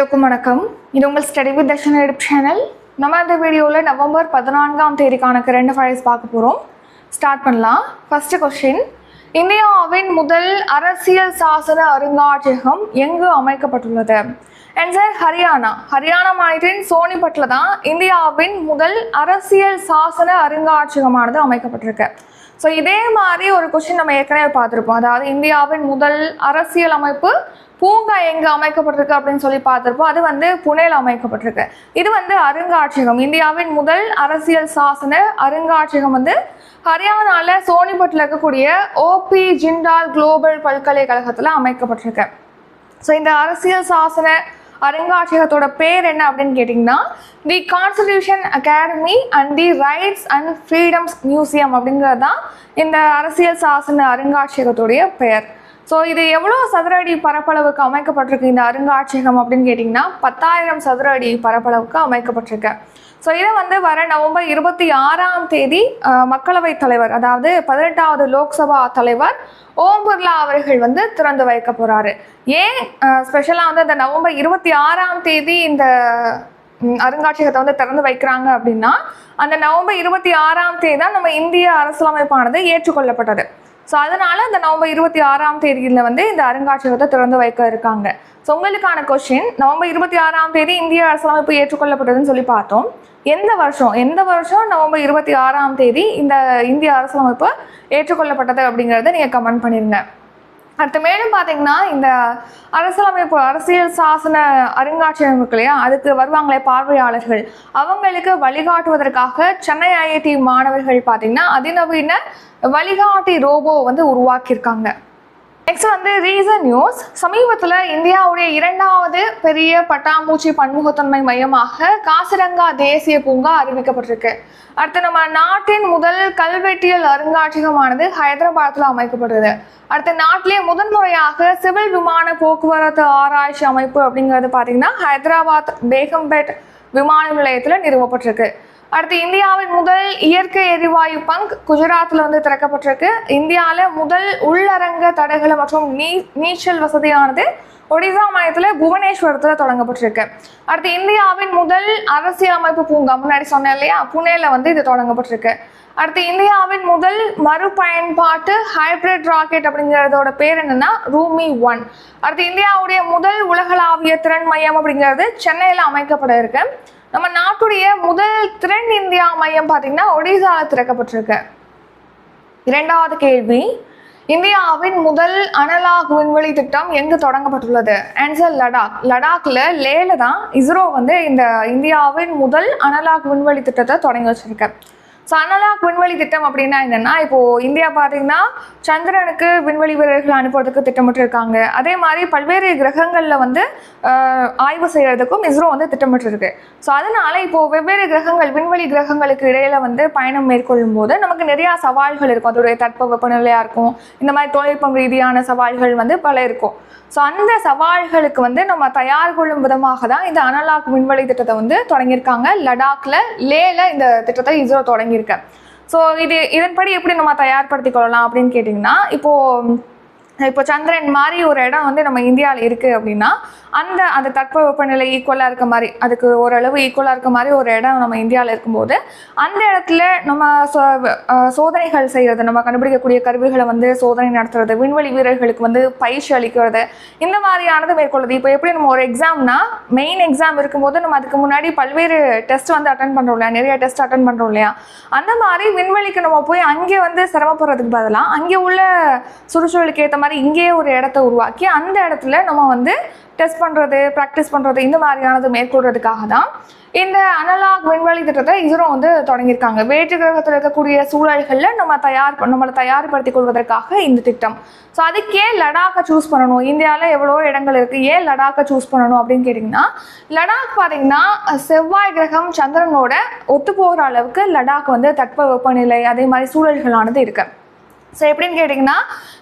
எல்லோருக்கும் வணக்கம். இது உங்கள் study with Darshan YouTube channel. நம்ம இந்த வீடியோவில் நவம்பர் 14ஆம் தேதிக்கான கரண்ட் அஃபேர்ஸ் பார்க்க போகிறோம். ஸ்டார்ட் பண்ணலாம். ஃபர்ஸ்ட் கொஸ்டின், இந்தியாவின் முதல் அரசியல் சாசன அருங்காட்சியகம் எங்கு அமைக்கப்பட்டுள்ளது? ஆன்சர் ஹரியானா மாநிலத்தின் சோனிபட்டில் தான் இந்தியாவின் முதல் அரசியல் சாசன அருங்காட்சியகமானது அமைக்கப்பட்டிருக்கு. ஸோ இதே மாதிரி ஒரு கொஸ்டின் நம்ம ஏற்கனவே பார்த்துருப்போம். அதாவது இந்தியாவின் முதல் அரசியல் அமைப்பு பூங்கா எங்கே அமைக்கப்பட்டிருக்கு அப்படின்னு சொல்லி பார்த்துருப்போம். அது புனேல அமைக்கப்பட்டிருக்கு. இது அருங்காட்சியகம், இந்தியாவின் முதல் அரசியல் சாசன அருங்காட்சியகம் ஹரியானால சோனிபட்டில் இருக்கக்கூடிய ஓபி ஜிண்டால் குளோபல் பல்கலைக்கழகத்தில் அமைக்கப்பட்டிருக்கு. ஸோ இந்த அரசியல் சாசன அருங்காட்சியகத்தோட பேர் என்ன அப்படின்னு கேட்டிங்கன்னா, the constitution academy and the rights and freedoms museum அப்படிங்கிறது தான் இந்த அரசியல் சாசன அருங்காட்சியகத்துடைய பெயர். ஸோ இது எவ்வளோ சதுர அடி பரப்பளவுக்கு அமைக்கப்பட்டிருக்கு இந்த அருங்காட்சியகம் அப்படின்னு கேட்டிங்கன்னா 10,000 சதுர அடி பரப்பளவுக்கு அமைக்கப்பட்டிருக்கு. ஸோ இதை வர நவம்பர் 26ஆம் தேதி மக்களவைத் தலைவர், அதாவது 18வது லோக்சபா தலைவர் ஓம் பிர்லா அவர்கள் திறந்து வைக்க போகிறாரு. ஏன் ஸ்பெஷலாக இந்த நவம்பர் 26ஆம் தேதி இந்த அருங்காட்சியகத்தை திறந்து வைக்கிறாங்க அப்படின்னா, அந்த நவம்பர் 26ஆம் தேதி தான் நம்ம இந்திய அரசியலமைப்பானது ஏற்றுக்கொள்ளப்பட்டது. ஸோ அதனால அந்த நவம்பர் 26ஆம் தேதியில் இந்த அருங்காட்சியகத்தை திறந்து வைக்க இருக்காங்க. ஸோ உங்களுக்கான கொஸ்டின், நவம்பர் 26ஆம் தேதி இந்திய அரசியலமைப்பு ஏற்றுக்கொள்ளப்பட்டதுன்னு சொல்லி பார்த்தோம். எந்த வருஷம் நவம்பர் 26ஆம் தேதி இந்த இந்திய அரசியலமைப்பு ஏற்றுக்கொள்ளப்பட்டது அப்படிங்கிறத நீங்கள் கமெண்ட் பண்ணிடுங்க. அடுத்து மேலும் பார்த்தீங்கன்னா, இந்த அரசியல் சாசன அருங்காட்சியகம் இருக்கு இல்லையா, அதுக்கு வருவாங்களே பார்வையாளர்கள், அவங்களுக்கு வழிகாட்டுவதற்காக சென்னை ஐஐடி மாணவர்கள் பார்த்தீங்கன்னா அதிநவீன வழிகாட்டி ரோபோ உருவாக்கியிருக்காங்க. Next reason news. சமீபத்தில் இந்தியாவுடைய 2வது பெரிய பட்டாம்பூச்சி பன்முகத்தன்மை மையமாக காசிரங்கா தேசிய பூங்கா அறிவிக்கப்பட்டிருக்கு. அடுத்து நம்ம நாட்டின் முதல் கல்வெட்டியல் அருங்காட்சியகமானது ஹைதராபாத்தில் அமைக்கப்படுது. அடுத்து நாட்டிலே முதன்முறையாக சிவில் விமான போக்குவரத்து ஆராய்ச்சி அமைப்பு அப்படிங்கிறது பார்த்தீங்கன்னா ஹைதராபாத் பேகம்பேட் விமான நிலையத்தில் நிறுவப்பட்டிருக்கு. அடுத்து இந்தியாவின் முதல் இயற்கை எரிவாயு பங்க் குஜராத்தில் திறக்கப்பட்டிருக்கு. இந்தியாவில் முதல் உள்ளரங்க தடகள மற்றும் நீச்சல் வசதியானது ஒடிசா மாநிலத்தில் புவனேஸ்வரத்தில் தொடங்கப்பட்டிருக்கு. அடுத்து இந்தியாவின் முதல் அரசியலமைப்பு பூங்கா, முன்னாடி சொன்னேன் இல்லையா, புனேல இது தொடங்கப்பட்டிருக்கு. அடுத்து இந்தியாவின் முதல் மறுபயன்பாட்டு ஹைபிரிட் ராக்கெட் அப்படிங்கிறதோட பேர் என்னன்னா ரூமி 1. அடுத்து இந்தியாவுடைய முதல் உலகளாவிய திறன் மையம் அப்படிங்கிறது சென்னையில் அமைக்கப்பட இருக்கு. நம்ம நாட்டுடைய முதல் திறன் இந்தியா மையம் பார்த்தீங்கன்னா ஒடிசாவில் திறக்கப்பட்டிருக்கு. 2வது கேள்வி, இந்தியாவின் முதல் அனலாக் விண்வெளி திட்டம் எங்கு தொடங்கப்பட்டுள்ளது? ஆன்சர் லடாக்ல லேல தான் இஸ்ரோ இந்த இந்தியாவின் முதல் அனலாக் விண்வெளி திட்டத்தை தொடங்கி வச்சிருக்கு. ஸோ அனலாக் விண்வெளி திட்டம் அப்படின்னா என்னென்னா, இப்போது இந்தியா பார்த்தீங்கன்னா சந்திரனுக்கு விண்வெளி வீரர்கள் அனுப்புறதுக்கு திட்டமிட்டு இருக்காங்க. அதே மாதிரி பல்வேறு கிரகங்களில் ஆய்வு செய்கிறதுக்கும் இஸ்ரோ திட்டமிட்டு இருக்கு. ஸோ அதனால இப்போது வெவ்வேறு கிரகங்கள், விண்வெளி கிரகங்களுக்கு இடையில பயணம் மேற்கொள்ளும் போது நமக்கு நிறையா சவால்கள் இருக்கும். அதோடைய தட்பவெப்பநிலையாக இருக்கும், இந்த மாதிரி தொழில்நுட்பம் ரீதியான சவால்கள் பல இருக்கும். ஸோ அந்த சவால்களுக்கு நம்ம தயார் கொள்ளும் விதமாக தான் இந்த அனலாக் விண்வெளி திட்டத்தை தொடங்கியிருக்காங்க. லடாக்ல லேல இந்த திட்டத்தை இஸ்ரோ தொடங்கியிருக்கு. ஸோ இதன்படி எப்படி நம்ம தயார்படுத்திக் கொள்ளலாம் அப்படின்னு கேட்டிங்கன்னா, இப்போ சந்திரன் மாதிரி ஒரு இடம் நம்ம இந்தியாவில் இருக்குது அப்படின்னா அந்த தட்பவெப்பநிலை ஈக்குவலாக இருக்க மாதிரி, அதுக்கு ஓரளவு ஈக்குவலாக இருக்க மாதிரி ஒரு இடம் நம்ம இந்தியாவில் இருக்கும்போது அந்த இடத்துல நம்ம சோதனைகள் செய்கிறது, நம்ம கண்டுபிடிக்கக்கூடிய கருவிகளை சோதனை நடத்துறது, விண்வெளி வீரர்களுக்கு பயிற்சி அளிக்கிறது, இந்த மாதிரியானது மேற்கொள்ளுது. இப்போ எப்படி நம்ம ஒரு எக்ஸாம்னா மெயின் எக்ஸாம் இருக்கும்போது நம்ம அதுக்கு முன்னாடி பல்வேறு டெஸ்ட் அட்டன் பண்ணுறோம் இல்லையா, நிறைய டெஸ்ட் அட்டன் பண்ணுறோம் இல்லையா, அந்த மாதிரி விண்வெளிக்கு நம்ம போய் அங்கே சிரமப்படுறதுக்கு பதிலாக அங்கே உள்ள சுற்றுச்சூழலுக்கு ஏற்ற மாதிரி இங்கேயே ஒரு இடத்த உருவாக்கி அந்த இடத்துல நம்ம டெஸ்ட் பண்ணுறது, ப்ராக்டிஸ் பண்ணுறது, இந்த மாதிரியானது மேற்கொள்றதுக்காக தான் இந்த அனலாக் விண்வெளி திட்டத்தை இஸ்ரோ தொடங்கியிருக்காங்க. வேற்று கிரகத்தில் இருக்கக்கூடிய சூழல்களில் நம்மளை தயார்படுத்திக் கொள்வதற்காக இந்த திட்டம். ஸோ அதுக்கே லடாக்கை சூஸ் பண்ணணும். இந்தியாவில் எவ்வளோ இடங்கள் இருக்குது, ஏன் லடாக்கை சூஸ் பண்ணணும் அப்படின்னு கேட்டிங்கன்னா, லடாக் பார்த்தீங்கன்னா செவ்வாய் கிரகம் சந்திரனோட ஒத்து போகிற அளவுக்கு லடாக் தட்பவெப்பநிலை அதே மாதிரி சூழல்களானது இருக்குது. ஸோ எப்படின்னு கேட்டிங்கன்னா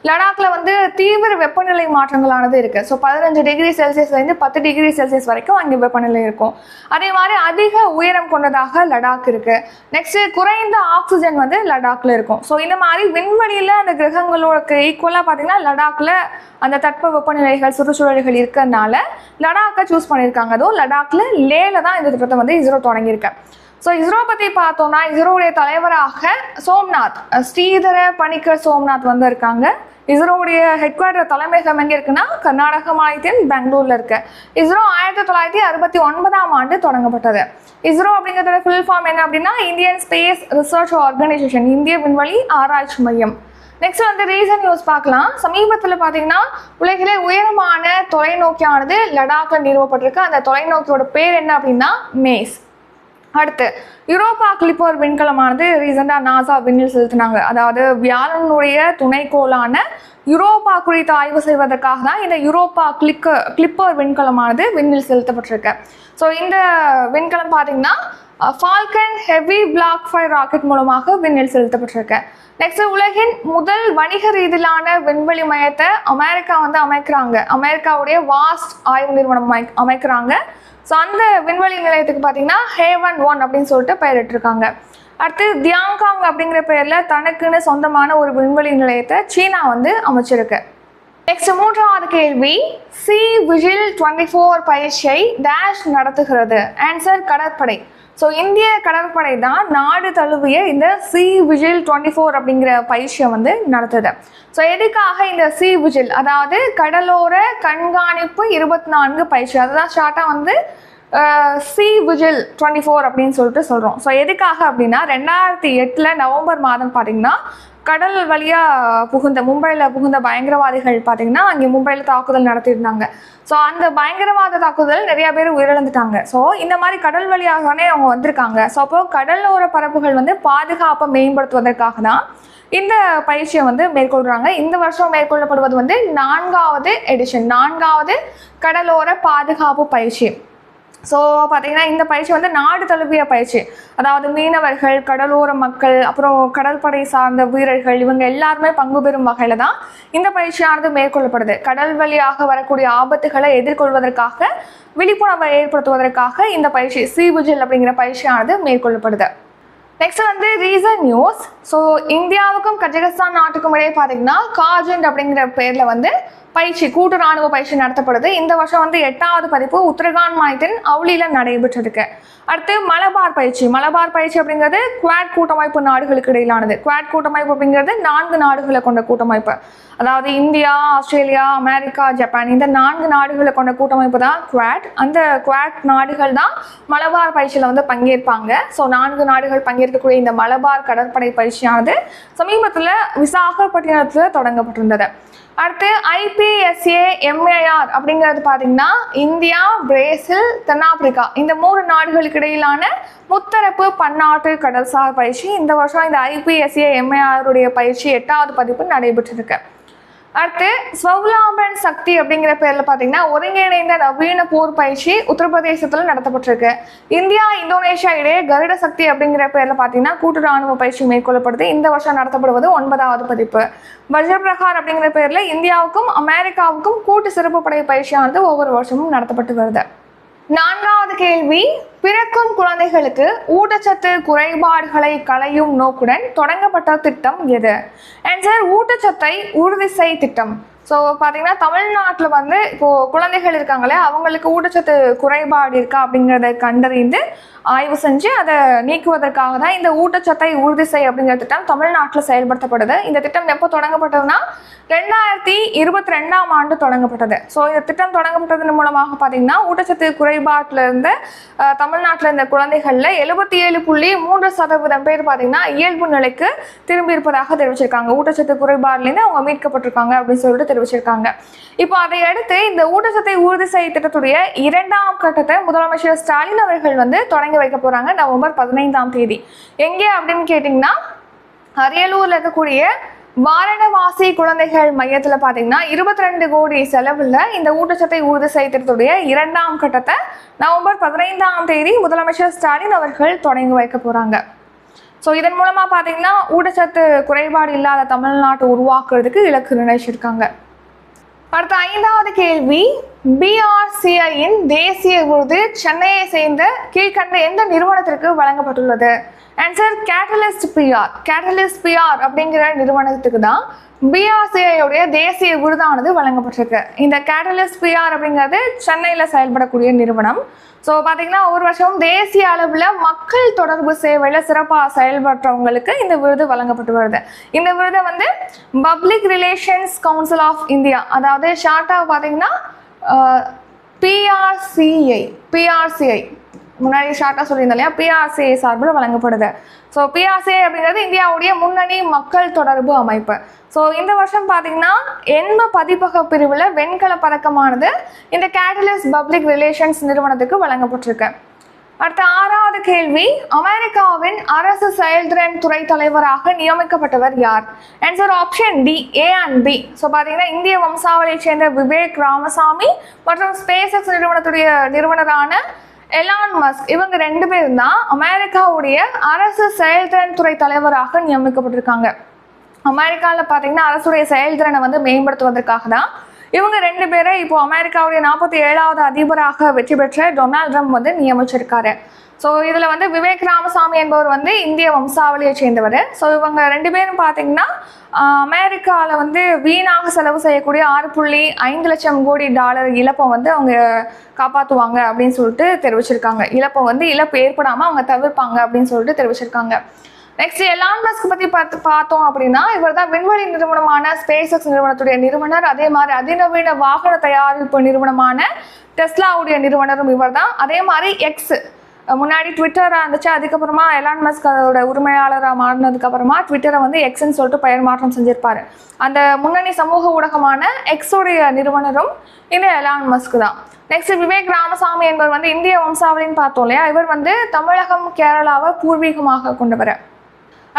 லடாக்ல வந்து தீவிர வெப்பநிலை மாற்றங்களானது இருக்குது. ஸோ 15 டிகிரி செல்சியஸ்லேருந்து 10 டிகிரி செல்சியஸ் வரைக்கும் அங்கே வெப்பநிலை இருக்கும். அதே மாதிரி அதிக உயரம் கொண்டதாக லடாக் இருக்குது. நெக்ஸ்ட்டு குறைந்த ஆக்சிஜன் வந்து லடாக்ல இருக்கும். ஸோ இந்த மாதிரி விண்வெளியில் அந்த கிரகங்களோட ஈக்குவலாக பார்த்தீங்கன்னா லடாக்ல அந்த தட்ப வெப்பநிலைகள் சுற்றுச்சூழல்கள் இருக்கிறதுனால லடாக்கை சூஸ் பண்ணியிருக்காங்க. அதுவும் லடாக்ல லேல தான் இந்த திட்டத்தை வந்து இஸ்ரோ தொடங்கியிருக்கேன். ஸோ இஸ்ரோ பற்றி பார்த்தோம்னா இஸ்ரோவுடைய தலைவராக சோம்நாத் ஸ்ரீதர பணிக்கர் சோம்நாத் வந்து இருக்காங்க. இஸ்ரோவுடைய ஹெட் குவார்டர் தலைமையகம் எங்கே இருக்குன்னா கர்நாடக மாநிலத்தின் பெங்களூர்ல இருக்கு. இஸ்ரோ 1969ஆம் ஆண்டு தொடங்கப்பட்டது. இஸ்ரோ அப்படிங்கிறதோட ஃபுல் ஃபார்ம் என்ன அப்படின்னா இந்தியன் ஸ்பேஸ் ரிசர்ச் ஆர்கனைசேஷன், இந்திய விண்வெளி ஆராய்ச்சி மையம். நெக்ஸ்ட் வந்து ரீசன் நியூஸ் பார்க்கலாம். சமீபத்தில் பார்த்தீங்கன்னா உலகிலே உயரமான தொலைநோக்கியானது லடாக்ல நிறுவப்பட்டிருக்கு. அந்த தொலைநோக்கியோட பேர் என்ன அப்படின்னா மேஸ். அடுத்து யூரோப்பா கிளிப்பர் விண்கலமானது ரீசெண்டாக நாசா விண்ணில் செலுத்தினாங்க. அதாவது வியாழனுடைய துணைக்கோளான யூரோப்பா குறித்து ஆய்வு செய்வதற்காக தான் இந்த யூரோப்பா கிளிப்பர் விண்கலமானது விண்ணில் செலுத்தப்பட்டிருக்கு. ஸோ இந்த விண்கலம் பார்த்தீங்கன்னா Falcon heavy black fire rocket மூலமாக விண்ணில் செலுத்தப்பட்டிருக்கு. நெக்ஸ்ட் உலகின் முதல் வணிக ரீதியிலான விண்வெளி மையத்தை அமெரிக்கா வந்து அமைக்கிறாங்க. அமெரிக்காவுடைய வாஸ்ட் ஆய்வு நிறுவனம் அமைக்கிறாங்க. ஸோ அந்த விண்வெளி நிலையத்துக்கு பார்த்தீங்கன்னா ஹேவன் 1 அப்படின்னு சொல்லிட்டு பெயரிட்டிருக்காங்க. அடுத்து தியாங்காங் அப்படிங்கிற பெயரில் தனக்குன்னு சொந்தமான ஒரு விண்வெளி நிலையத்தை சீனா வந்து அமைச்சிருக்கு. நெக்ஸ்ட் மூன்றாவது கேள்வி, சி விஜில் 24 பயிற்சியை டேஷ் நடத்துகிறது. ஆன்சர் கடற்படை. ஸோ இந்திய கடற்படை தான் நாடு தழுவிய இந்த சி விஜில் 24 அப்படிங்கிற பயிற்சியை வந்து நடத்துது. ஸோ எதுக்காக இந்த சி விஜில், அதாவது கடலோர கண்காணிப்பு 24 பயிற்சி, அதுதான் ஷார்ட்டாக வந்து சி விஜில் 24 அப்படின்னு சொல்லிட்டு சொல்கிறோம். ஸோ எதுக்காக அப்படின்னா 2008 நவம்பர் மாதம் பார்த்தீங்கன்னா கடல் வழியாக புகுந்த மும்பையில் புகுந்த பயங்கரவாதிகள் பார்த்தீங்கன்னா அங்கே மும்பையில் தாக்குதல் நடத்தியிருந்தாங்க. ஸோ அந்த பயங்கரவாத தாக்குதல் நிறையா பேர் உயிரிழந்துட்டாங்க. ஸோ இந்த மாதிரி கடல் வழியாக தானே அவங்க வந்திருக்காங்க. ஸோ அப்போ கடலோர பரப்புகள் வந்து பாதுகாப்பை மேம்படுத்துவதற்காக தான் இந்த பயிற்சியை வந்து மேற்கொள்கிறாங்க. இந்த வருஷம் மேற்கொள்ளப்படுவது வந்து 4வது எடிஷன், 4வது கடலோர பாதுகாப்பு பயிற்சி. ஸோ பார்த்தீங்கன்னா இந்த பயிற்சி வந்து நாடு தழுவிய பயிற்சி. அதாவது மீனவர்கள், கடலோர மக்கள், அப்புறம் கடற்படை சார்ந்த வீரர்கள், இவங்க எல்லாருமே பங்கு பெறும் வகையில் தான் இந்த பயிற்சியானது மேற்கொள்ளப்படுது. கடல் வழியாக வரக்கூடிய ஆபத்துகளை எதிர்கொள்வதற்காக, விழிப்புணர்வை ஏற்படுத்துவதற்காக இந்த பயிற்சி சி விஜில் அப்படிங்கிற பயிற்சியானது மேற்கொள்ளப்படுது. நெக்ஸ்ட் வந்து ரீசன் நியூஸ். ஸோ இந்தியாவுக்கும் கஜகஸ்தான் நாட்டுக்கும் இடையே பார்த்தீங்கன்னா காஜெண்ட் அப்படிங்கிற பேரில் வந்து பயிற்சி, கூட்டு ராணுவ பயிற்சி நடத்தப்படுது. இந்த வருஷம் வந்து 8வது பதிப்பு உத்தரகாண்ட் மாநிலத்தின் அவுலியில் நடைபெற்றிருக்கு. அடுத்து மலபார் பயிற்சி. மலபார் பயிற்சி அப்படிங்கிறது குவாட் கூட்டமைப்பு நாடுகளுக்கு இடையிலானது. குவாட் கூட்டமைப்பு அப்படிங்கிறது 4 நாடுகளை கொண்ட கூட்டமைப்பு. அதாவது இந்தியா, ஆஸ்திரேலியா, அமெரிக்கா, ஜப்பான், இந்த 4 நாடுகளை கொண்ட கூட்டமைப்பு தான் குவாட். அந்த குவாட் நாடுகள் தான் மலபார் பயிற்சியில் வந்து பங்கேற்பாங்க. ஸோ 4 நாடுகள் பங்கேற்கக்கூடிய இந்த மலபார் கடற்படை பயிற்சியானது சமீபத்தில் விசாகப்பட்டினத்தில் தொடங்கப்பட்டிருந்தது. அடுத்து IPSA-MAR அப்படிங்கிறது பார்த்தீங்கன்னா இந்தியா, பிரேசில், தென்னாப்பிரிக்கா, இந்த 3 நாடுகளுக்கு இடையிலான முத்தரப்பு பன்னாட்டு கடல்சார் பயிற்சி. இந்த வருஷம் இந்த IPSA-MAR பயிற்சி 8வது பதிப்பு நடைபெற்றிருக்கு. அடுத்து ஸ்வவ்லாம்பன் சக்தி அப்படிங்கிற பேரில் பார்த்தீங்கன்னா ஒருங்கிணைந்த நவீன போர் பயிற்சி உத்தரப்பிரதேசத்தில் நடத்தப்பட்டிருக்கு. இந்தியா, இந்தோனேஷியா இடையே கருட சக்தி அப்படிங்கிற பேரில் பார்த்தீங்கன்னா கூட்டு ராணுவ பயிற்சி மேற்கொள்ளப்படுது. இந்த வருஷம் நடத்தப்படுவது 9வது பதிப்பு. வஜ்ரபிரகார் அப்படிங்கிற பேரில் இந்தியாவுக்கும் அமெரிக்காவுக்கும் கூட்டு சிறப்பு படை பயிற்சியானது ஒவ்வொரு வருஷமும் நடத்தப்பட்டு வருது. 4வது கேள்வி, பிறக்கும் குழந்தைகளுக்கு ஊட்டச்சத்து குறைபாடுகளை களையும் நோக்குடன் தொடங்கப்பட்ட திட்டம் எது? ஆன்சர் ஊட்டச்சத்தை உறுதி செய் திட்டம். ஸோ பார்த்தீங்கன்னா தமிழ்நாட்டில் வந்து இப்போது குழந்தைகள் இருக்காங்களே, அவங்களுக்கு ஊட்டச்சத்து குறைபாடு இருக்கா அப்படிங்கிறத கண்டறிந்து ஆய்வு செஞ்சு அதை நீக்குவதற்காக தான் இந்த ஊட்டச்சத்தை உறுதி செய் அப்படிங்கிற திட்டம் தமிழ்நாட்டில் செயல்படுத்தப்படுது. இந்த திட்டம் எப்போ தொடங்கப்பட்டதுன்னா 2022ஆம் ஆண்டு தொடங்கப்பட்டது. ஸோ இந்த திட்டம் தொடங்கப்பட்டதன் மூலமாக பார்த்தீங்கன்னா ஊட்டச்சத்து குறைபாட்டில் இருந்து தமிழ்நாட்டில் இருந்த குழந்தைகளில் 77.3% பேர் பார்த்தீங்கன்னா இயல்பு நிலைக்கு திரும்பி இருப்பதாக தெரிவிச்சிருக்காங்க. ஊட்டச்சத்து குறைபாடுலேருந்து அவங்க மீட்கப்பட்டிருக்காங்க அப்படின்னு சொல்லிட்டு தெரிவிச்சிருக்காங்க. இப்போ அதை அடுத்து இந்த ஊட்டச்சத்தை உறுதி செய்ய திட்டத்துடைய 2ஆம் கட்டத்தை முதலமைச்சர் ஸ்டாலின் அவர்கள் வந்து தொடங்கி வைக்க போறாங்க நவம்பர் 15ஆம் தேதி. எங்கே அப்படின்னு கேட்டிங்கன்னா அரியலூர்ல இருக்கக்கூடிய வாரணவாசி குழந்தைகள் மையத்தில் பார்த்தீங்கன்னா 22 கோடி செலவில் இந்த ஊட்டச்சத்தை உறுதி செய்யறதுடைய 2ஆம் கட்டத்தை நவம்பர் 15ஆம் தேதி முதலமைச்சர் ஸ்டாலின் அவர்கள் தொடங்கி வைக்க போறாங்க. ஸோ இதன் மூலமாக பார்த்தீங்கன்னா ஊட்டச்சத்து குறைபாடு இல்லாத தமிழ்நாட்டை உருவாக்குறதுக்கு இலக்கு நிர்ணயிச்சிருக்காங்க. அடுத்த 5வது கேள்வி, BRCIயின் தேசிய விருது சென்னையை சேர்ந்த கீழ்கண்ட எந்த நிறுவனத்திற்கு வழங்கப்பட்டுள்ளது? Answer catalyst PR. Catalyst PR அப்படிங்கிற நிறுவனத்துக்கு தான் BRCIயோடைய தேசிய விருதானது வழங்கப்பட்டிருக்கு. இந்த கேட்டலிஸ்ட் PR அப்படிங்கிறது சென்னையில் செயல்படக்கூடிய நிறுவனம். ஸோ பார்த்தீங்கன்னா ஒரு வருஷம் தேசிய அளவில் மக்கள் தொடர்பு சேவையில் சிறப்பாக செயல்படுறவங்களுக்கு இந்த விருது வழங்கப்பட்டு வருது. இந்த விருதை வந்து public relations council of India, அதாவது ஷார்ட்டாக பார்த்தீங்கன்னா PRCI முன்னாடி ஷார்ட்டாக சொல்லியிருந்தோம் இல்லையா, PRCI சார்பில் வழங்கப்படுது. ஸோ PRCI அப்படிங்கிறது இந்தியாவுடைய முன்னணி மக்கள் தொடர்பு அமைப்பு. ஸோ இந்த வருஷம் பார்த்தீங்கன்னா எண்ம பதிப்பக பிரிவில் வெண்கல பதக்கமானது இந்த கேட்டலிஸ்ட் பப்ளிக் ரிலேஷன்ஸ் நிறுவனத்துக்கு வழங்கப்பட்டிருக்கு. அடுத்த 6வது கேள்வி, அமெரிக்காவின் அரசு செயல்திறன் துறை தலைவராக நியமிக்கப்பட்டவர் யார்? Answer option D, A and B. So பார்த்தீங்கன்னா இந்திய வம்சாவளியை சேர்ந்த விவேக் ராமசாமி மற்றும் SpaceX நிறுவனத்துடைய நிறுவனரான எலான் மஸ்க், இவங்க 2 பேரும் தான் அமெரிக்காவுடைய அரசு செயல்திறன் துறை தலைவராக நியமிக்கப்பட்டிருக்காங்க. அமெரிக்காவில் பார்த்தீங்கன்னா அரசுடைய செயல்திறனை வந்து மேம்படுத்துவதற்காக தான் இவங்க 2 பேரை இப்போ அமெரிக்காவுடைய 47வது அதிபராக வெற்றி பெற்ற டொனால்ட் ட்ரம்ப் வந்து நியமிச்சிருக்காரு. ஸோ இதில் வந்து விவேக் ராமசாமி என்பவர் வந்து இந்திய வம்சாவளியை சேர்ந்தவர். ஸோ இவங்க 2 பேரும் பார்த்தீங்கன்னா அமெரிக்காவில் வந்து வீணாக செலவு செய்யக்கூடிய 6.5 லட்சம் கோடி டாலர் இழப்பை வந்து அவங்க காப்பாற்றுவாங்க அப்படின்னு சொல்லிட்டு தெரிவிச்சிருக்காங்க. இழப்பு ஏற்படாமல் அவங்க தவிர்ப்பாங்க அப்படின்னு சொல்லிட்டு தெரிவிச்சிருக்காங்க. நெக்ஸ்ட் எலான் மஸ்க் பற்றி பார்த்தோம் அப்படின்னா இவர் தான் விண்வெளி நிறுவனமான SpaceX நிறுவனத்துடைய நிறுவனர். அதே மாதிரி அதிநவீன வாகன தயாரிப்பு நிறுவனமான டெஸ்லாவுடைய நிறுவனரும் இவர் தான். அதே மாதிரி எக்ஸ் முன்னாடி ட்விட்டராக இருந்துச்சு, அதுக்கப்புறமா எலான் மஸ்க் அதோட உரிமையாளராக மாறினதுக்கு அப்புறமா ட்விட்டரை வந்து எக்ஸ்ன்னு சொல்லிட்டு பெயர் மாற்றம் செஞ்சிருப்பாரு. அந்த முன்னணி சமூக ஊடகமான எக்ஸோடைய நிறுவனரும் இந்த எலான் மஸ்க் தான். நெக்ஸ்ட் விவேக் ராமசாமி என்பவர் வந்து இந்திய வம்சாவளின்னு பார்த்தோம் இல்லையா, இவர் வந்து தமிழகம் கேரளாவை பூர்வீகமாக கொண்டவர்.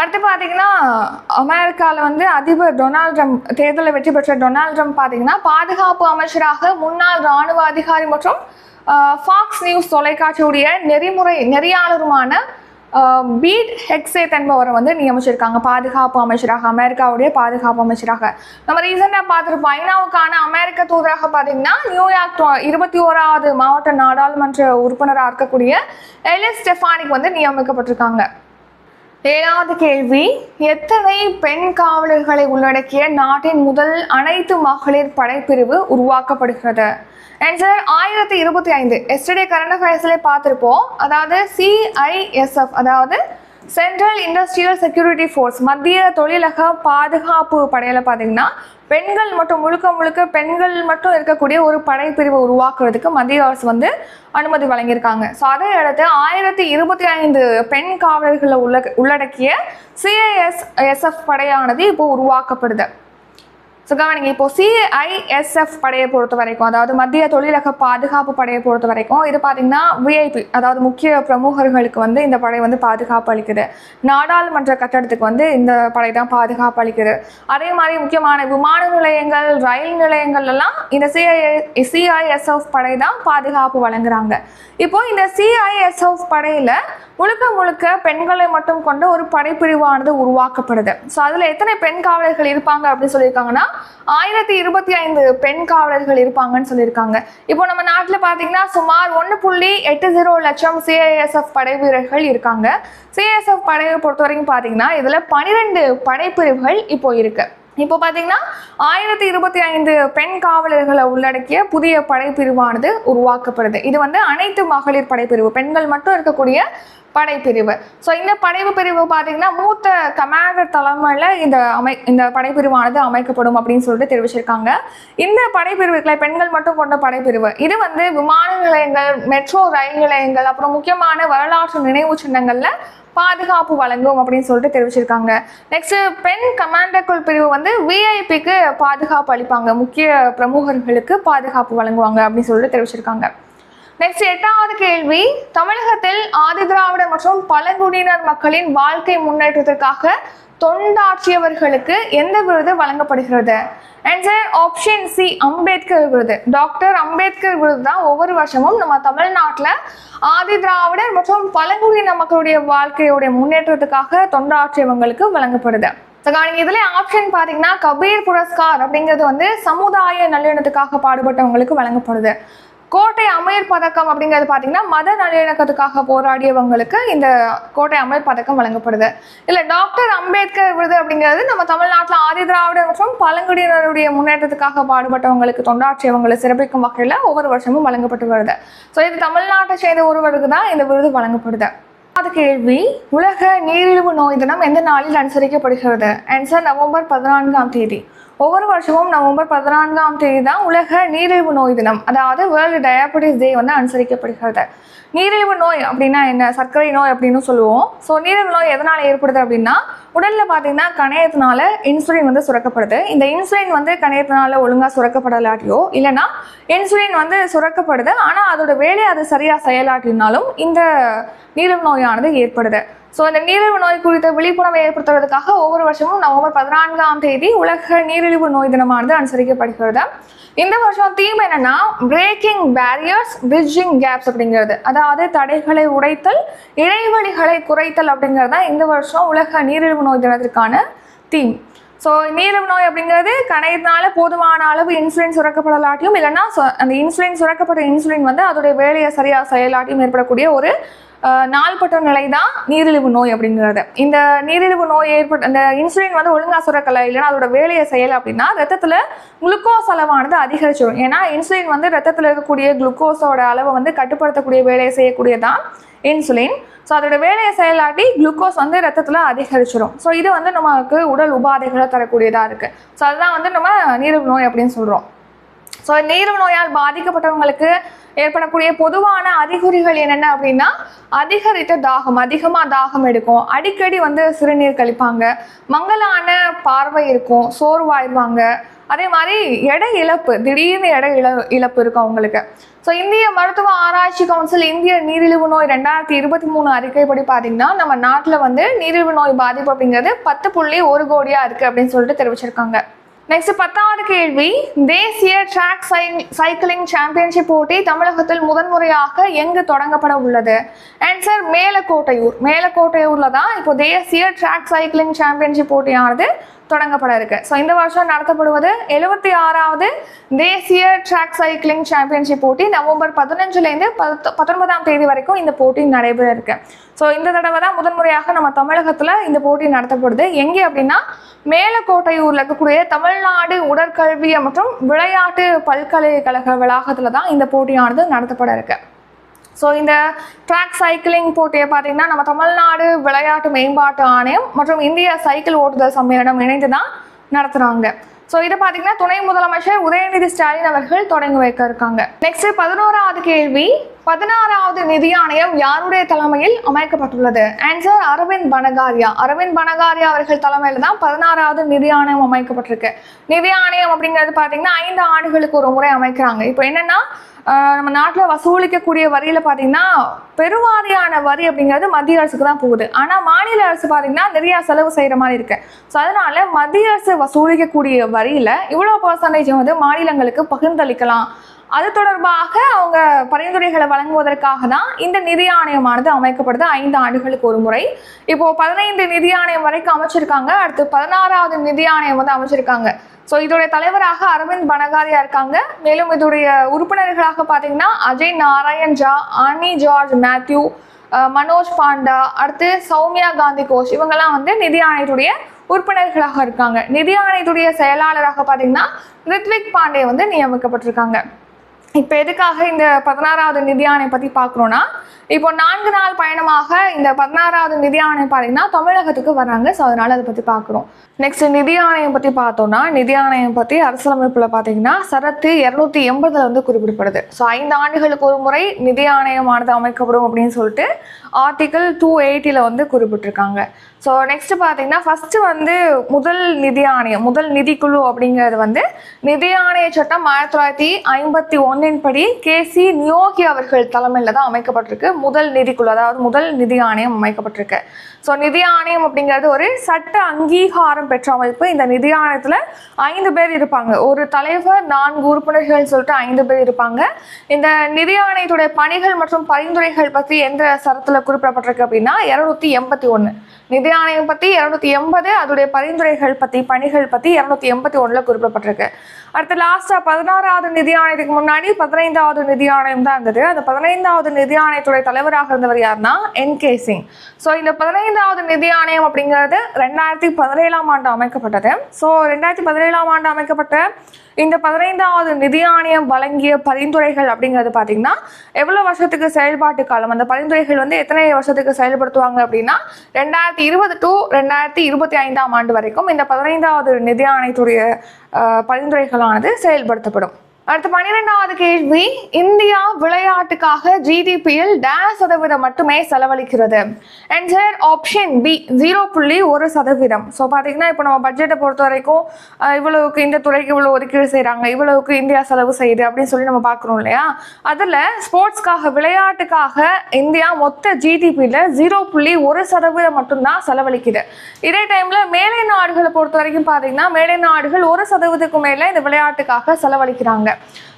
அடுத்து பார்த்தீங்கன்னா அமெரிக்காவில் வந்து அதிபர் டொனால்ட் ட்ரம்ப், தேர்தலில் வெற்றி பெற்ற டொனால்ட் ட்ரம்ப் பார்த்தீங்கன்னா பாதுகாப்பு அமைச்சராக முன்னாள் இராணுவ அதிகாரி மற்றும் ஃபாக்ஸ் நியூஸ் தொலைக்காட்சியுடைய நெறியாளருமான பீட் ஹெக்ஸேத் என்பவரை வந்து நியமிச்சிருக்காங்க பாதுகாப்பு அமைச்சராக, அமெரிக்காவுடைய பாதுகாப்பு அமைச்சராக. நம்ம ரீசெண்டாக பார்த்துருப்போம், ஐநாவுக்கான அமெரிக்க தூதராக பார்த்தீங்கன்னா நியூயார்க் 21வது மாவட்ட நாடாளுமன்ற உறுப்பினராக இருக்கக்கூடிய எலிஸ் ஸ்டெஃபானிக் வந்து நியமிக்கப்பட்டிருக்காங்க. 7வது கேள்வி, எத்தனை பெண் காவலர்களை உள்ளடக்கிய நாட்டின் முதல் அனைத்து மகளிர் படைப்பிரிவு உருவாக்கப்படுகிறது? ஆன்சர் 1025. எஸ்டர்டே கரண்ட் அஃபேர்ஸ்ல பார்த்துருப்போம். அதாவது CISF, அதாவது சென்ட்ரல் இண்டஸ்ட்ரியல் செக்யூரிட்டி ஃபோர்ஸ், மத்திய தொழிலக பாதுகாப்பு படையில் பார்த்தீங்கன்னா பெண்கள் மட்டும் முழுக்க பெண்கள் மட்டும் இருக்கக்கூடிய ஒரு படைப்பிரிவை உருவாக்குறதுக்கு மத்திய அரசு வந்து அனுமதி வழங்கியிருக்காங்க. ஸோ அதை அடுத்து 1025 பெண் காவலர்களை உள்ளடக்கிய CISF படையானது இப்போ உருவாக்கப்படுது. ஸோ கவனிங்க, இப்போ CISF படையை பொறுத்த வரைக்கும், அதாவது மத்திய தொழிலக பாதுகாப்பு படையை பொறுத்த வரைக்கும் இது பார்த்தீங்கன்னா VIP, அதாவது முக்கிய பிரமுகர்களுக்கு வந்து இந்த படை வந்து பாதுகாப்பு அளிக்குது. நாடாளுமன்ற கட்டடத்துக்கு வந்து இந்த படை தான் பாதுகாப்பு அளிக்குது. அதே மாதிரி முக்கியமான விமான நிலையங்கள், ரயில் நிலையங்கள் எல்லாம் இந்த CISF படை தான் பாதுகாப்பு வழங்குறாங்க. இப்போ இந்த CISF படையில் முழுக்க பெண்களை மட்டும் கொண்ட ஒரு படைப்பிரிவானது உருவாக்கப்படுது. ஸோ அதில் எத்தனை பெண் காவலர்கள் இருப்பாங்க அப்படின்னு சொல்லியிருக்காங்கன்னா 1025 பெண் காவலர்கள் இருப்பாங்கன்னு சொல்லியிருக்காங்க. இப்போ நம்ம நாட்டில் பார்த்தீங்கன்னா சுமார் 1.80 லட்சம் CISF படை வீரர்கள் இருக்காங்க. CISF படையை பொறுத்த வரைக்கும் பார்த்தீங்கன்னா இதில் 12 படைப்பிரிவுகள் இப்போ இருக்கு. இப்போ பார்த்தீங்கன்னா 1025 பெண் காவலர்களை உள்ளடக்கிய புதிய படைப்பிரிவானது உருவாக்கப்படுது. இது வந்து அனைத்து மகளிர் படைப்பிரிவு, பெண்கள் மட்டும் இருக்கக்கூடிய படைப்பிரிவு. ஸோ இந்த படைப்பிரிவு பார்த்தீங்கன்னா மூத்த கமாண்டர் தலைமையில் இந்த படைப்பிரிவானது அமைக்கப்படும் அப்படின்னு சொல்லிட்டு தெரிவிச்சிருக்காங்க. இந்த படைப்பிரிவுகளை பெண்கள் மட்டும் கொண்ட படைப்பிரிவு இது வந்து விமான நிலையங்கள், மெட்ரோ ரயில் நிலையங்கள், அப்புறம் முக்கியமான வரலாற்று நினைவு சின்னங்கள்ல பாதுகாப்பு வழங்கும் அப்படின்னு சொல்லிட்டு தெரிவிச்சிருக்காங்க. நெக்ஸ்ட் பெண் கமாண்டர் பிரிவு வந்து VIPக்கு பாதுகாப்பு அளிப்பாங்க, முக்கிய பிரமுகர்களுக்கு பாதுகாப்பு வழங்குவாங்க அப்படின்னு சொல்லிட்டு தெரிவிச்சிருக்காங்க. நெக்ஸ்ட் 8வது கேள்வி, தமிழகத்தில் ஆதிதிராவிடர் மற்றும் பழங்குடியினர் மக்களின் வாழ்க்கை முன்னேற்றத்திற்காக தொண்டாற்றியவர்களுக்கு எந்த விருது வழங்கப்படுகிறது? ஆன்சர் ஆப்ஷன் சி, அம்பேத்கர் விருது. டாக்டர் அம்பேத்கர் விருது தான் ஒவ்வொரு வருஷமும் நம்ம தமிழ்நாட்டில் ஆதி திராவிடர் மற்றும் பழங்குடியின மக்களுடைய வாழ்க்கையுடைய முன்னேற்றத்துக்காக தொண்டாற்றியவங்களுக்கு வழங்கப்படுது. இதுல ஆப்ஷன் பாத்தீங்கன்னா கபீர் புரஸ்கார் அப்படிங்கிறது வந்து சமுதாய நல்லிணத்துக்காக பாடுபட்டவங்களுக்கு வழங்கப்படுது. கோட்டை அமீர் பதக்கம் அப்படிங்கிறது பார்த்தீங்கன்னா மத நல்லிணக்கத்துக்காக போராடியவங்களுக்கு இந்த கோட்டை அமீர் பதக்கம் வழங்கப்படுது. இல்லை டாக்டர் அம்பேத்கர் விருது அப்படிங்கிறது நம்ம தமிழ்நாட்டில் ஆதி திராவிடர் மற்றும் பழங்குடியினருடைய முன்னேற்றத்துக்காக பாடுபட்டவங்களுக்கு தொண்டாற்றியவங்களை சிறப்பிக்கும் வகையில் ஒவ்வொரு வருஷமும் வழங்கப்பட்டு வருது. ஸோ இது தமிழ்நாட்டை சேர்ந்த ஒருவருக்கு தான் இந்த விருது வழங்கப்படுது. அது கேள்வி, உலக நீரிழிவு நோய் தினம் எந்த நாளில் அனுசரிக்கப்படுகிறது? ஆன்சர் நவம்பர் 14ஆம் தேதி. ஒவ்வொரு வருஷமும் நவம்பர் 14ஆம் தேதி தான் உலக நீரிழிவு நோய் தினம், அதாவது வேர்ல்டு டயபெட்டிஸ் டே வந்து அனுசரிக்கப்படுகிறது. நீரிழிவு நோய் அப்படின்னா என்ன? சர்க்கரை நோய் அப்படின்னு சொல்லுவோம். ஸோ நீரிழிவு நோய் எதனால் ஏற்படுது அப்படின்னா உடலில் பார்த்தீங்கன்னா கணையத்தினால இன்சுலின் வந்து சுரக்கப்படுது. இந்த இன்சுலின் வந்து கணையத்தினால ஒழுங்காக சுரக்கப்படலாட்டியோ இல்லைன்னா இன்சுலின் வந்து சுரக்கப்படுது ஆனால் அதோட வேலையை அது சரியாக செயலாட்டினாலும் இந்த நீரிழிவு நோயானது ஏற்படுது. ஸோ இந்த நீரிழிவு நோய் குறித்த விழிப்புணர்வை ஏற்படுத்துவதற்காக ஒவ்வொரு வருஷமும் நவம்பர் 14ஆம் தேதி உலக நீரிழிவு நோய் தினமானது அனுசரிக்கப்படுகிறது. இந்த வருஷம் தீம் என்னன்னா பிரேக்கிங் பேரியர்ஸ் பிரிட்ஜிங் கேப்ஸ் அப்படிங்கிறது, அதாவது தடைகளை உடைத்தல் இடைவெளிகளை குறைத்தல் அப்படிங்கிறது தான் இந்த வருஷம் உலக நீரிழிவு நோய் தினத்திற்கான தீம். ஸோ நீரிழிவு நோய் அப்படிங்கிறது கணையத்தினால போதுமான அளவு இன்சுலின் சுரக்கப்படலாட்டியும் இல்லைன்னா அந்த இன்சுலின் சுரக்கப்பட்ட இன்சுலின் வந்து அதோடைய வேலையை சரியாக செயலாட்டியும் ஏற்படக்கூடிய ஒரு நாள்பட்ட நிலை தான் நீரிழிவு நோய் அப்படிங்கிறது. இந்த நீரிழிவு நோய் இந்த இன்சுலின் வந்து ஒழுங்கா சுரக்கலை இல்லைன்னா அதோட வேலையை செய்யலை அப்படின்னா ரத்தத்தில் குளுக்கோஸ் அளவானது அதிகரிச்சிடும். ஏன்னா இன்சுலின் வந்து ரத்தத்தில் இருக்கக்கூடிய குளுக்கோஸோட அளவை வந்து கட்டுப்படுத்தக்கூடிய வேலையை செய்யக்கூடியதான் இன்சுலின். ஸோ அதோட வேலையை செயலாட்டி குளுக்கோஸ் வந்து ரத்தத்தில் அதிகரிச்சிடும். ஸோ இது வந்து நமக்கு உடல் உபாதைகளை தரக்கூடியதாக இருக்குது. ஸோ அதுதான் வந்து நம்ம நீரிழிவு நோய் அப்படின்னு சொல்கிறோம். ஸோ நீரிழிவு நோயால் பாதிக்கப்பட்டவங்களுக்கு ஏற்படக்கூடிய பொதுவான அறிகுறிகள் என்னென்ன அப்படின்னா அதிகரித்த தாகம், அதிகமாக தாகம் எடுக்கும், அடிக்கடி வந்து சிறுநீர் கழிப்பாங்க, மங்கலான பார்வை இருக்கும், சோர்வாயிருவாங்க, அதே மாதிரி எடை இழப்பு, திடீர்னு இழப்பு இருக்கும் அவங்களுக்கு. ஸோ இந்திய மருத்துவ ஆராய்ச்சி கவுன்சில் இந்திய நீரிழிவு நோய் 2023 அறிக்கைப்படி பார்த்தீங்கன்னா நம்ம நாட்டில் வந்து நீரிழிவு நோய் பாதிப்பு அப்படிங்கிறது 10.1 கோடியாக இருக்குது அப்படின்னு சொல்லிட்டு தெரிவிச்சிருக்காங்க. நெக்ஸ்ட் 10வது கேள்வி, தேசிய ட்ராக் சைக்கிளிங் சாம்பியன்ஷிப் போட்டி தமிழகத்தில் முதன்முறையாக எங்கு தொடங்கப்பட உள்ளது? ஆன்சர் மேலக்கோட்டையூர். மேலக்கோட்டையூர்ல தான் இப்போ தேசிய ட்ராக் சைக்கிளிங் சாம்பியன்ஷிப் போட்டியானது தொடங்கப்பட இருக்கு. ஸோ இந்த வருஷம் நடத்தப்படுவது 76வது தேசிய ட்ராக் சைக்கிளிங் சாம்பியன்ஷிப் போட்டி நவம்பர் 15லேருந்து 19ஆம் தேதி வரைக்கும் இந்த போட்டி நடைபெற இருக்கு. ஸோ இந்த தடவை தான் முதன்முறையாக நம்ம தமிழகத்தில் இந்த போட்டி நடத்தப்படுது. எங்கே அப்படின்னா மேலக்கோட்டையூரில் இருக்கக்கூடிய தமிழ்நாடு உடற்கல்வி மற்றும் விளையாட்டு பல்கலைக்கழக வளாகத்தில் தான் இந்த போட்டியானது நடத்தப்பட இருக்கு. ஸோ இந்த ட்ராக் சைக்கிளிங் போட்டியை பார்த்தீங்கன்னா நம்ம தமிழ்நாடு விளையாட்டு மேம்பாட்டு ஆணையம் மற்றும் இந்திய சைக்கிள் ஓட்டுதல் சம்மேளனம் இணைந்து தான் நடத்துகிறாங்க. ஸோ இதை பார்த்தீங்கன்னா துணை முதலமைச்சர் உதயநிதி ஸ்டாலின் அவர்கள் தொடங்கி வைக்க இருக்காங்க. நெக்ஸ்ட் 11வது கேள்வி, 16வது நிதி ஆணையம் யாருடைய தலைமையில் அமைக்கப்பட்டுள்ளது? ஆன்சர் அரவிந்த் பனகாரியா. அரவிந்த் பனகாரியா அவர்கள் தலைமையில் தான் 16வது நிதி ஆணையம் அமைக்கப்பட்டிருக்கு. நிதி ஆணையம் அப்படிங்கிறது பார்த்தீங்கன்னா 5 ஆண்டுகளுக்கு ஒரு முறை அமைக்கிறாங்க. இப்போ என்னன்னா நம்ம நாட்டில் வசூலிக்கக்கூடிய வரியில் பார்த்தீங்கன்னா பெருவாரியான வரி அப்படிங்கிறது மத்திய அரசுக்கு தான் போகுது. ஆனால் மாநில அரசு பார்த்தீங்கன்னா நிறையா செலவு செய்கிற மாதிரி இருக்கு. ஸோ அதனால மத்திய அரசு வசூலிக்கக்கூடிய வரியில் இவ்வளோ பர்சன்டேஜ் வந்து மாநிலங்களுக்கு பகிர்ந்தளிக்கலாம். அது தொடர்பாக அவங்க பரிந்துரைகளை வழங்குவதற்காக தான் இந்த நிதி ஆணையமானது அமைக்கப்படுது 5 ஆண்டுகளுக்கு ஒரு முறை. இப்போ 15 நிதி ஆணையம் வரைக்கும் அமைச்சிருக்காங்க. அடுத்து 16வது நிதி ஆணையம் வந்து அமைச்சிருக்காங்க. ஸோ இதோடைய தலைவராக அரவிந்த் பனகாரியா இருக்காங்க. மேலும் இதோடைய உறுப்பினர்களாக பார்த்தீங்கன்னா அஜய் நாராயண் ஜா, ஆனி ஜார்ஜ் மேத்யூ, மனோஜ் பாண்டா, அடுத்து சௌமியா காந்தி கோஷ், இவங்கெல்லாம் வந்து நிதி ஆணையத்துடைய உறுப்பினர்களாக இருக்காங்க. நிதி ஆணையத்துடைய செயலாளராக பார்த்தீங்கன்னா ரித்விக் பாண்டே வந்து நியமிக்கப்பட்டிருக்காங்க. இப்போ எதுக்காக இந்த 16வது நிதி ஆணையம் பற்றி பார்க்குறோன்னா இப்போ 4 நாள் பயணமாக இந்த 16வது நிதி ஆணையம் பார்த்தீங்கன்னா தமிழகத்துக்கு வராங்க. ஸோ அதனால் அதை பற்றி பார்க்குறோம். நெக்ஸ்ட் நிதி ஆணையம் பற்றி பார்த்தோம்னா நிதி ஆணையம் பற்றி அரசியலமைப்பில் பார்த்தீங்கன்னா சரத்து 280 வந்து குறிப்பிடப்படுது. ஸோ 5 ஆண்டுகளுக்கு ஒரு முறை நிதி ஆணையமானது அமைக்கப்படும் அப்படின்னு சொல்லிட்டு ஆர்டிகல் 280 வந்து குறிப்பிட்டிருக்காங்க. ஸோ நெக்ஸ்ட் பார்த்தீங்கன்னா ஃபர்ஸ்ட் வந்து முதல் நிதி ஆணையம், முதல் நிதிக்குழு அப்படிங்கிறது வந்து நிதி ஆணைய சட்டம் 1951 படி கேசி நியோகி அவர்கள் தலைமையில் தான் அமைக்கப்பட்டிருக்கு முதல் நிதிக்குழு, அதாவது முதல் நிதி ஆணையம் அமைக்கப்பட்டிருக்கு. ஸோ நிதி ஆணையம் அப்படிங்கிறது ஒரு சட்ட அங்கீகாரம் பெற்ற அமைப்பு. இந்த நிதி ஆணையத்தில் 5 பேர் இருப்பாங்க, ஒரு தலைவர் 4 உறுப்பினர்கள் சொல்லிட்டு 5 பேர் இருப்பாங்க. இந்த நிதி ஆணையத்துடைய பணிகள் மற்றும் பரிந்துரைகள் பற்றி எந்த சரத்தில் குறிப்பிடப்பட்டிருக்கு அப்படின்னா 281. நிதி ஆணையம் பற்றி 280, அதோடைய பரிந்துரைகள் பற்றி பணிகள் பற்றி 281 குறிப்பிடப்பட்டிருக்கு. அடுத்து லாஸ்டா 16வது நிதி ஆணையத்துக்கு முன்னாடி 15வது நிதி ஆணையம் தான் இருந்தது. அந்த 15வது நிதி ஆணையத்துடைய தலைவராக இருந்தவர் யாருன்னா NK சிங். ஸோ இந்த 15வது நிதி ஆணையம் அப்படிங்கிறது 2017ஆம் ஆண்டு அமைக்கப்பட்டது. ஸோ 2017ஆம் ஆண்டு அமைக்கப்பட்ட இந்த 15வது நிதி ஆணையம் வழங்கிய பரிந்துரைகள் அப்படிங்கிறது பார்த்தீங்கன்னா எவ்வளோ வருஷத்துக்கு செயல்பாட்டு காலம், அந்த பரிந்துரைகள் வந்து எத்தனை வருஷத்துக்கு செயல்படுத்துவாங்க அப்படின்னா 2020 to 2025ஆம் ஆண்டு வரைக்கும் இந்த 15வது நிதி ஆணையத்துடைய பரிந்துரைகளானது செயல்படுத்தப்படும். அடுத்து 12வது கேள்வி, இந்தியா விளையாட்டுக்காக ஜிடிபியில் %% மட்டுமே செலவழிக்கிறது. Answer option B 0.1%. ஸோ பார்த்தீங்கன்னா இப்போ நம்ம பட்ஜெட்டை பொறுத்த வரைக்கும் இவ்வளவுக்கு இந்த துறைக்கு இவ்வளோ ஒதுக்கீடு செய்கிறாங்க, இவ்வளவுக்கு இந்தியா செலவு செய்யுது அப்படின்னு சொல்லி நம்ம பார்க்குறோம் இல்லையா. அதில் ஸ்போர்ட்ஸ்க்காக விளையாட்டுக்காக இந்தியா மொத்த ஜிடிபியில் 0.1% மட்டும்தான் செலவழிக்குது. இதே டைமில் மேலை நாடுகளை பொறுத்த வரைக்கும் பார்த்தீங்கன்னா மேலை நாடுகள் 1%க்கு மேலே இந்த விளையாட்டுக்காக செலவழிக்கிறாங்க.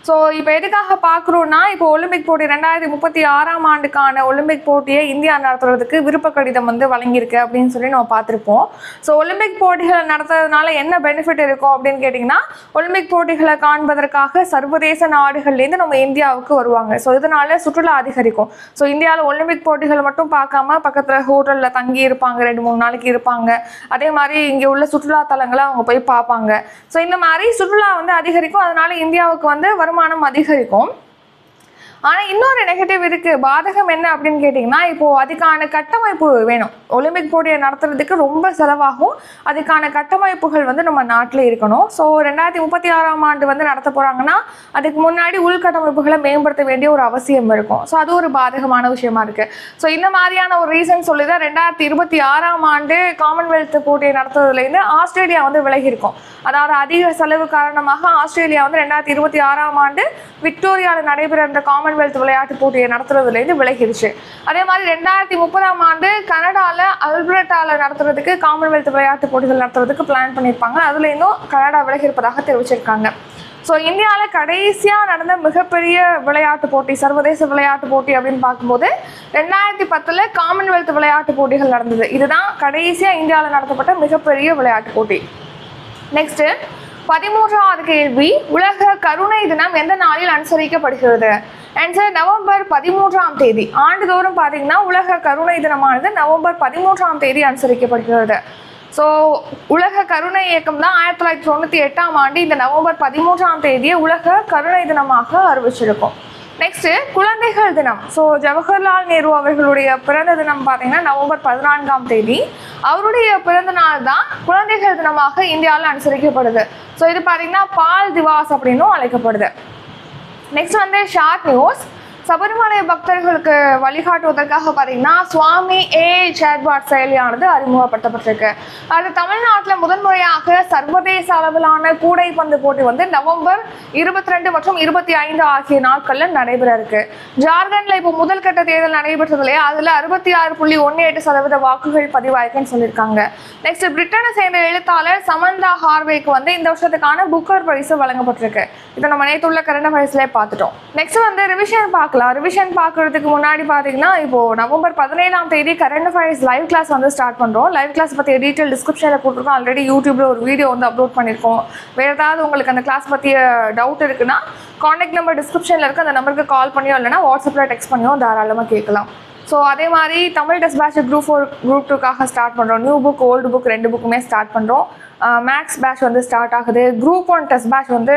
ஸோ இப்போ எதுக்காக பார்க்குறோன்னா, இப்போ ஒலிம்பிக் போட்டி 2036ஆம் ஆண்டுக்கான ஒலிம்பிக் போட்டியை இந்தியா நடத்துறதுக்கு விருப்ப கடிதம் வந்து வழங்கியிருக்கு அப்படின்னு சொல்லி நம்ம பார்த்துருப்போம். ஸோ ஒலிம்பிக் போட்டிகளை நடத்துறதுனால என்ன பெனிஃபிட் இருக்கும் அப்படின்னு கேட்டிங்கன்னா, ஒலிம்பிக் போட்டிகளை காண்பதற்காக சர்வதேச நாடுகள்லேருந்து நம்ம இந்தியாவுக்கு வருவாங்க. ஸோ இதனால சுற்றுலா அதிகரிக்கும். ஸோ இந்தியாவில் ஒலிம்பிக் போட்டிகளை மட்டும் பார்க்காம பக்கத்தில் ஹோட்டலில் தங்கி இருப்பாங்க, 2-3 நாளைக்கு இருப்பாங்க. அதே மாதிரி இங்கே உள்ள சுற்றுலா தலங்களை அவங்க போய் பார்ப்பாங்க. ஸோ இந்த மாதிரி சுற்றுலா வந்து அதிகரிக்கும், அதனால இந்தியாவுக்கு வந்து வருமானம் அதிகரிக்கும். ஆனால் இன்னொரு நெகட்டிவ் இருக்குது, பாதகம் என்ன அப்படின்னு கேட்டிங்கன்னா, இப்போது அதுக்கான கட்டமைப்பு வேணும். ஒலிம்பிக் போட்டியை நடத்துறதுக்கு ரொம்ப செலவாகும், அதுக்கான கட்டமைப்புகள் வந்து நம்ம நாட்டில் இருக்கணும். ஸோ 2036ஆம் ஆண்டு வந்து நடத்த போகிறாங்கன்னா அதுக்கு முன்னாடி உள்கட்டமைப்புகளை மேம்படுத்த வேண்டிய ஒரு அவசியம் இருக்கும். ஸோ அது ஒரு பாதகமான விஷயமா இருக்குது. ஸோ இந்த மாதிரியான ஒரு ரீசன் சொல்லி தான் 2026ஆம் ஆண்டு காமன்வெல்த் போட்டியை நடத்துறதுலேருந்து ஆஸ்திரேலியா வந்து விலகி இருக்கும். அதாவது அதிக செலவு காரணமாக ஆஸ்திரேலியா வந்து 2026ஆம் ஆண்டு விக்டோரியாவில் நடைபெற இருந்த காமன்வெல்த் விளையாட்டு போட்டியை நடத்துறதுலேருந்து விலகிடுச்சு. அதே மாதிரி 2030ஆம் ஆண்டு கனடாவில் அல்பர்டாவில் நடத்துறதுக்கு காமன்வெல்த் விளையாட்டு போட்டிகள் நடத்துறதுக்கு பிளான் பண்ணியிருப்பாங்க. அதுல இன்னும் கனடா விலகி இருப்பதாக தெரிவிச்சிருக்காங்க. ஸோ இந்தியாவில் கடைசியாக நடந்த மிகப்பெரிய விளையாட்டு போட்டி, சர்வதேச விளையாட்டு போட்டி அப்படின்னு பார்க்கும்போது 2010 காமன்வெல்த் விளையாட்டு போட்டிகள் நடந்தது. இதுதான் கடைசியாக இந்தியாவில் நடத்தப்பட்ட மிகப்பெரிய விளையாட்டு போட்டி. நெக்ஸ்ட் 13வது கேள்வி, உலக கருணை தினம் எந்த நாளில் அனுசரிக்கப்படுகிறது? ஆன்சர் நவம்பர் 13ஆம் தேதி. ஆண்டுதோறும் பார்த்தீங்கன்னா உலக கருணை தினமானது நவம்பர் 13ஆம் தேதி அனுசரிக்கப்படுகிறது. ஸோ உலக கருணை இயக்கம் தான் 1998ஆம் ஆண்டு இந்த நவம்பர் 13ஆம் தேதியை உலக கருணை தினமாக அறிவிச்சிருக்கும். நெக்ஸ்ட் குழந்தைகள் தினம். ஸோ ஜவஹர்லால் நேரு அவர்களுடைய பிறந்த தினம் பார்த்தீங்கன்னா நவம்பர் 14ஆம் தேதி. அவருடைய பிறந்த நாள் தான் குழந்தைகள் தினமாக இந்தியாவில் அனுசரிக்கப்படுது. ஸோ இது பார்த்தீங்கன்னா பால் திவாஸ் அப்படின்னும் அழைக்கப்படுது. நெக்ஸ்ட் வந்து ஷார்ட் நியூஸ். சபரிமலை பக்தர்களுக்கு வழிகாட்டுவதற்காக பார்த்தீங்கன்னா சுவாமி சேட்பாட் செயலியானது அறிமுகப்படுத்தப்பட்டிருக்கு. அது தமிழ்நாட்டில் முதன்முறையாக சர்வதேச அளவிலான கூடைப்பந்து போட்டி வந்து நவம்பர் 22 மற்றும் 25 ஆகிய நாட்களில் நடைபெற இருக்கு. ஜார்க்கண்டில் இப்போ முதல் கட்ட தேர்தல் நடைபெற்றதுலையே அதில் 66.18% வாக்குகள் பதிவாயிருக்குன்னு சொல்லியிருக்காங்க. நெக்ஸ்ட் பிரிட்டனை சேர்ந்த எழுத்தாளர் சமந்தா ஹார்வேக்கு வந்து இந்த வருஷத்துக்கான புக்கர் பரிசு வழங்கப்பட்டிருக்கு. இதை நம்ம நேற்றுள்ள கரண்ட் அஃபேர்ஸ்லேயே பார்த்துட்டோம். நெக்ஸ்ட் வந்து ரிவிஷன் ரிவிஷன் பார்க்கறதுக்கு முன்னாடி பார்த்தீங்கன்னா இப்போ நவம்பர் 17ஆம் தேதி கரண்ட் அஃபேர்ஸ் லைவ் கிளாஸ் வந்து ஸ்டார்ட் பண்ணுறோம். லைவ் கிளாஸ் பற்றிய டீட்டெயில் டிஸ்கிரிப்ஷனில் போட்டிருக்கோம். ஆல்ரெடி யூடியூப்ல ஒரு வீடியோ வந்து அப்லோட் பண்ணியிருக்கோம். வேறு ஏதாவது உங்களுக்கு அந்த கிளாஸ் பற்றிய டவுட் இருக்குன்னா கான்டாக்ட் நம்பர் டிஸ்கிரிப்ஷனில் இருக்குது, அந்த நம்பருக்கு கால் பண்ணியோ இல்லைனா வாட்ஸ்அப்பில் டெக்ஸ்ட் பண்ணியோ தாராளமாக கேட்கலாம். ஸோ அதே மாதிரி Tamil test batch group 4 group 2க்காக ஸ்டார்ட் பண்ணுறோம். நியூ புக் ஓல்டு புக் 2 புக்குமே ஸ்டார்ட் பண்ணுறோம். மேக்ஸ் பேட்ச் வந்து ஸ்டார்ட் ஆகுது. குரூப் 1 டெஸ்ட் பேட்ச் வந்து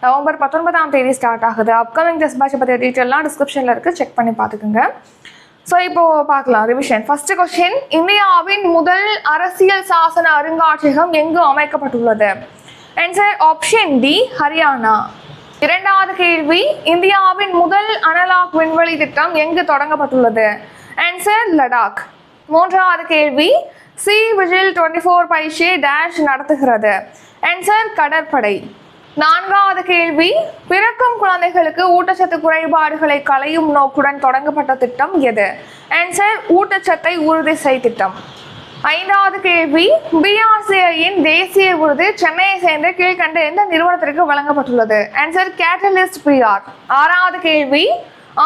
நவம்பர் 19ஆம் தேதி ஸ்டார்ட் ஆகுது. அப்கமிங் டெஸ்ட் பேட்சை பற்றிய டீட்டெயிலாம் டிஸ்கிரிப்ஷனில் இருக்குது, செக் பண்ணி பார்த்துக்குங்க. ஸோ இப்போது பார்க்கலாம் ரிவிஷன். ஃபர்ஸ்ட் கொஸ்டின், இந்தியாவின் முதல் அரசியல் சாசன அருங்காட்சியகம் எங்கு அமைக்கப்பட்டுள்ளது? Answer option D Haryana. இரண்டாவது கேள்வி, இந்தியாவின் முதல் அனலாக் விண்வெளி திட்டம் எங்கு தொடங்கப்பட்டுள்ளது? ஆன்சர் லடாக். மூன்றாவது கேள்வி, சி விஜில் 24 பயிற்சியை டேஷ் நடத்துகிறது. ஆன்சர் கடற்படை. நான்காவது கேள்வி, பிறக்கும் குழந்தைகளுக்கு ஊட்டச்சத்து குறைபாடுகளை களையும் நோக்குடன் தொடங்கப்பட்ட திட்டம் எது? ஆன்சர் ஊட்டச்சத்தை உறுதி செய் திட்டம். ஐந்தாவது கேள்வி, பிஆர்சிஐயின் தேசிய விருது சென்னையை சேர்ந்த கீழ்கண்ட எந்த நிறுவனத்திற்கு வழங்கப்பட்டுள்ளது? Answer catalyst PR. ஆறாவது கேள்வி,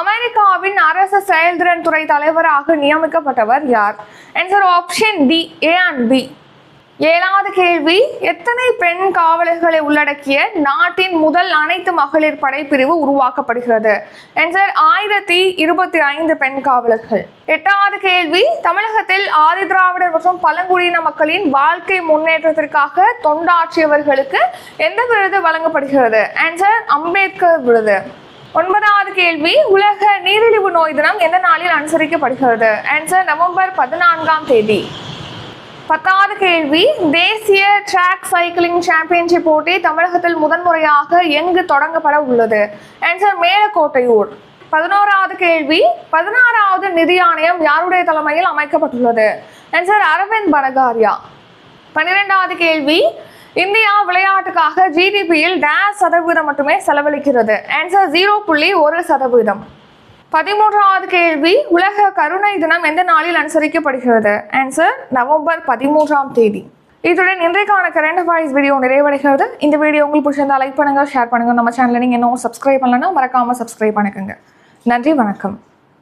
அமெரிக்காவின் அரசு செயல்திறன் துறை தலைவராக நியமிக்கப்பட்டவர் யார்? Answer option D, A and B. ஏழாவது கேள்வி, எத்தனை பெண் காவலர்களை உள்ளடக்கிய நாட்டின் முதல் அனைத்து மகளிர் படைப்பிரிவு உருவாக்கப்படுகிறது? ஆன்சர் 1025 பெண் காவலர்கள். எட்டாவது கேள்வி, தமிழகத்தில் ஆதிதிராவிடர் மற்றும் பழங்குடியின மக்களின் வாழ்க்கை முன்னேற்றத்திற்காக தொண்டாற்றியவர்களுக்கு எந்த விருது வழங்கப்படுகிறது? ஆன்சர் அம்பேத்கர் விருது. ஒன்பதாவது கேள்வி, உலக நீரிழிவு நோய் தினம் எந்த நாளில் அனுசரிக்கப்படுகிறது? ஆன்சர் நவம்பர் 14ஆம் தேதி. பத்தாவது கேள்வி, தேசிய ட்ராக் சைக்கிளிங் சாம்பியன்ஷிப் போட்டி தமிழகத்தில் முதன்முறையாக எங்கு தொடங்கப்பட உள்ளது? ஆன்சர் மேலக்கோட்டையூர். 11வது கேள்வி, 16வது நிதி ஆணையம் யாருடைய தலைமையில் அமைக்கப்பட்டுள்ளது? ஆன்சர் அரவிந்த் பனகாரியா. 12வது கேள்வி, இந்தியா விளையாட்டுக்காக ஜிடிபியில் -% மட்டுமே செலவழிக்கிறது? ஆன்சர் 0.1%. 13வது கேள்வி, உலக கருணை தினம் எந்த நாளில் அனுசரிக்கப்படுகிறது? ஆன்சர் நவம்பர் 13ஆம் தேதி. இத்துடன் இன்றைக்கான கரண்ட் அஃபேர்ஸ் வீடியோ நிறைவடைகிறது. இந்த வீடியோ உங்களுக்கு பிடிச்சிருந்தா லைக் பண்ணுங்க, ஷேர் பண்ணுங்க. நம்ம சேனலை நீங்கள் இன்னும் சப்ஸ்கிரைப் பண்ணலன்னா மறக்காம சப்ஸ்கிரைப் பண்ணிக்கோங்க. நன்றி, வணக்கம்.